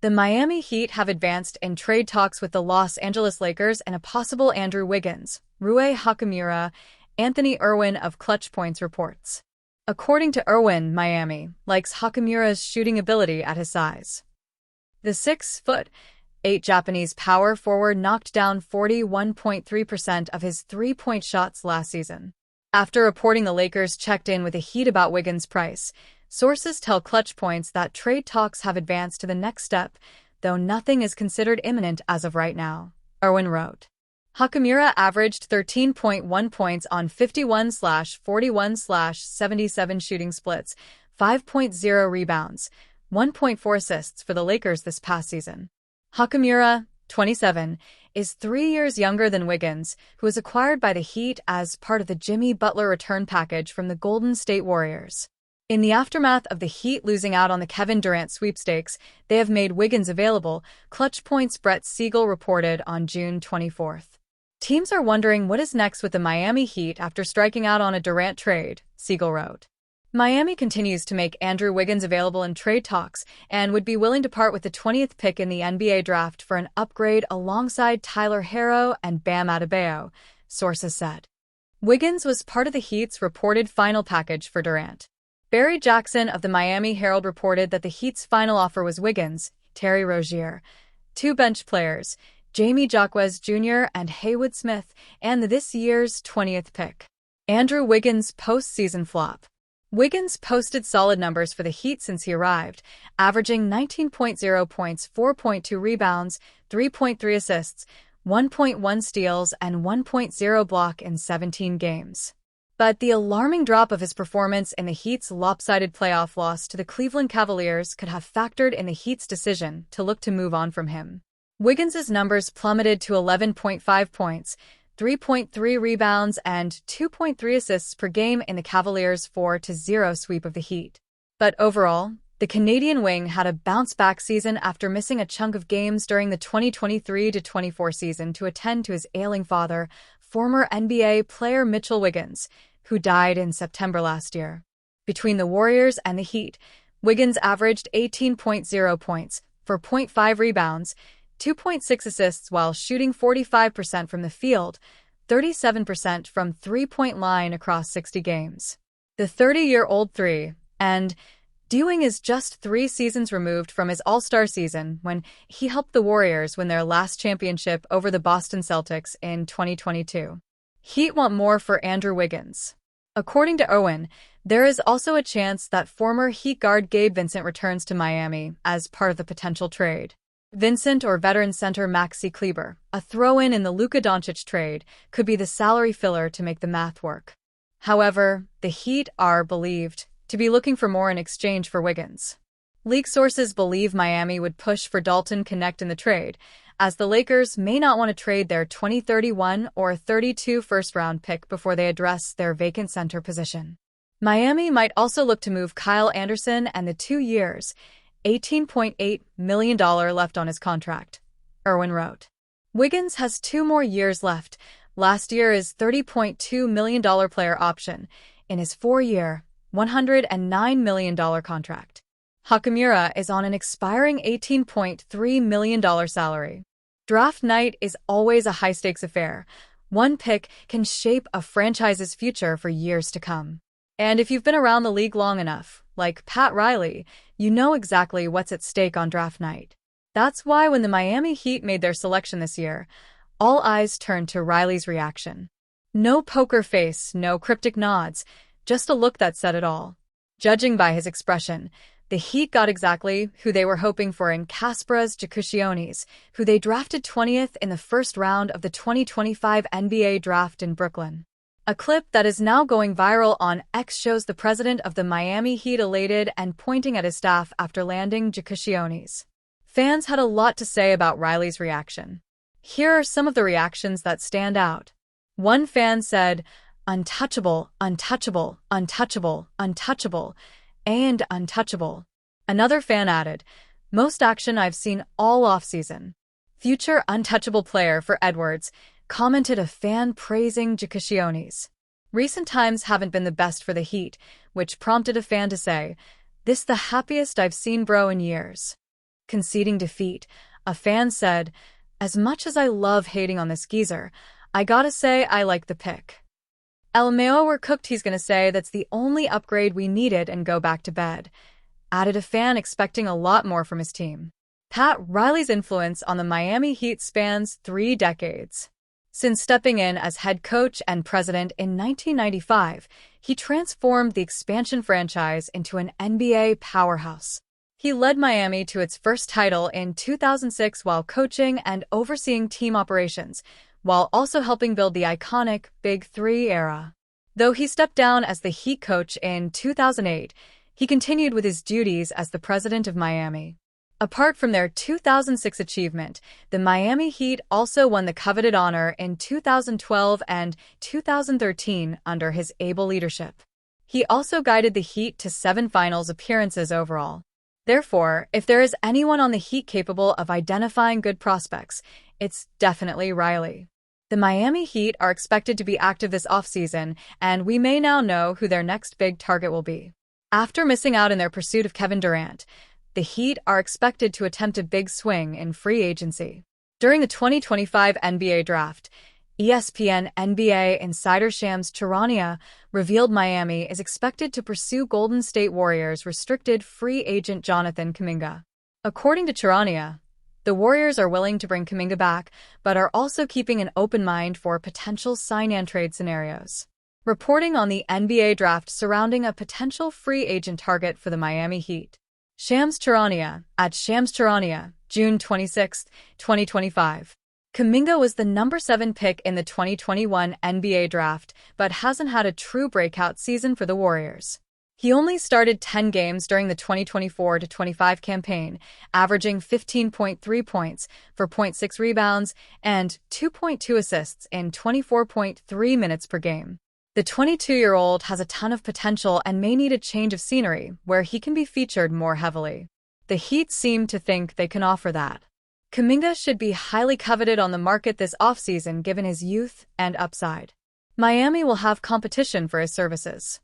The Miami Heat have advanced in trade talks with the Los Angeles Lakers and a possible Andrew Wiggins, Rui Hachimura, Anthony Irwin of Clutch Points reports. According to Irwin, Miami likes Hachimura's shooting ability at his size. The 6'8" Japanese power forward knocked down 41.3% of his three-point shots last season. After reporting the Lakers checked in with the Heat about Wiggins' price, sources tell Clutch Points that trade talks have advanced to the next step, though nothing is considered imminent as of right now. Irwin wrote. Hachimura averaged 13.1 points on 51/41/77 shooting splits, 5.0 rebounds, 1.4 assists for the Lakers this past season. Hachimura, 27, is 3 years younger than Wiggins, who was acquired by the Heat as part of the Jimmy Butler return package from the Golden State Warriors. In the aftermath of the Heat losing out on the Kevin Durant sweepstakes, they have made Wiggins available, Clutch Points' Brett Siegel reported on June 24. Teams are wondering what is next with the Miami Heat after striking out on a Durant trade, Siegel wrote. Miami continues to make Andrew Wiggins available in trade talks and would be willing to part with the 20th pick in the NBA draft for an upgrade alongside Tyler Herro and Bam Adebayo, sources said. Wiggins was part of the Heat's reported final package for Durant. Barry Jackson of the Miami Herald reported that the Heat's final offer was Wiggins, Terry Rozier, two bench players, Jamie Jaquez Jr. and Haywood Smith, and this year's 20th pick. Andrew Wiggins' postseason flop. Wiggins posted solid numbers for the Heat since he arrived, averaging 19.0 points, 4.2 rebounds, 3.3 assists, 1.1 steals, and 1.0 block in 17 games. But the alarming drop of his performance in the Heat's lopsided playoff loss to the Cleveland Cavaliers could have factored in the Heat's decision to look to move on from him. Wiggins' numbers plummeted to 11.5 points, 3.3 rebounds, and 2.3 assists per game in the Cavaliers' 4-0 sweep of the Heat. But overall, the Canadian wing had a bounce-back season after missing a chunk of games during the 2023-24 season to attend to his ailing father, former NBA player Mitchell Wiggins, who died in September last year. Between the Warriors and the Heat, Wiggins averaged 18.0 points, 4.5 rebounds, 2.6 assists while shooting 45% from the field, 37% from three-point line across 60 games. The 30-year-old doing is just 3 seasons removed from his All-Star season when he helped the Warriors win their last championship over the Boston Celtics in 2022. Heat want more for Andrew Wiggins. According to Owen, there is also a chance that former Heat guard Gabe Vincent returns to Miami as part of the potential trade. Vincent or veteran center Maxi Kleber, a throw-in in the Luka Doncic trade, could be the salary filler to make the math work. However, the Heat are believed to be looking for more in exchange for Wiggins. League sources believe Miami would push for Dalton Connect in the trade, as the Lakers may not want to trade their 2031 or 32 first-round pick before they address their vacant center position. Miami might also look to move Kyle Anderson and the 2 years, $18.8 million left on his contract, Irwin wrote. Wiggins has 2 more years left. Last year's $30.2 million player option in his 4-year, $109 million contract. Hachimura is on an expiring $18.3 million salary. Draft night is always a high-stakes affair. One pick can shape a franchise's future for years to come. And if you've been around the league long enough, like Pat Riley, you know exactly what's at stake on draft night. That's why when the Miami Heat made their selection this year, all eyes turned to Riley's reaction. No poker face, no cryptic nods, just a look that said it all. Judging by his expression, the Heat got exactly who they were hoping for in Kasparas Giannis, who they drafted 20th in the first round of the 2025 NBA draft in Brooklyn. A clip that is now going viral on X shows the president of the Miami Heat elated and pointing at his staff after landing Giannis. Fans had a lot to say about Riley's reaction. Here are some of the reactions that stand out. One fan said, "Untouchable, untouchable, untouchable, untouchable, and untouchable." Another fan added, "Most action I've seen all offseason." Future untouchable player for Edwards, commented a fan praising Giannis. Recent times haven't been the best for the Heat, which prompted a fan to say, "This the happiest I've seen bro in years." Conceding defeat, a fan said, "As much as I love hating on this geezer, I gotta say I like the pick. LMAO we're cooked, he's gonna say, that's the only upgrade we needed and go back to bed," added a fan expecting a lot more from his team. Pat Riley's influence on the Miami Heat spans 3 decades. Since stepping in as head coach and president in 1995, he transformed the expansion franchise into an NBA powerhouse. He led Miami to its first title in 2006 while coaching and overseeing team operations, while also helping build the iconic Big Three era. Though he stepped down as the Heat coach in 2008, he continued with his duties as the president of Miami. Apart from their 2006 achievement, the Miami Heat also won the coveted honor in 2012 and 2013 under his able leadership. He also guided the Heat to 7 finals appearances overall. Therefore, if there is anyone on the Heat capable of identifying good prospects, it's definitely Riley. The Miami Heat are expected to be active this offseason, and we may now know who their next big target will be. After missing out in their pursuit of Kevin Durant, the Heat are expected to attempt a big swing in free agency. During the 2025 NBA Draft, ESPN NBA insider Shams Charania revealed Miami is expected to pursue Golden State Warriors restricted free agent Jonathan Kuminga. According to Charania, the Warriors are willing to bring Kuminga back, but are also keeping an open mind for potential sign-and-trade scenarios. Reporting on the NBA Draft surrounding a potential free agent target for the Miami Heat. Shams Charania, at Shams Charania, June 26, 2025. Kuminga was the number 7 pick in the 2021 NBA Draft, but hasn't had a true breakout season for the Warriors. He only started 10 games during the 2024-25 campaign, averaging 15.3 points, 4.6 rebounds, and 2.2 assists in 24.3 minutes per game. The 22-year-old has a ton of potential and may need a change of scenery where he can be featured more heavily. The Heat seem to think they can offer that. Kuminga should be highly coveted on the market this offseason given his youth and upside. Miami will have competition for his services.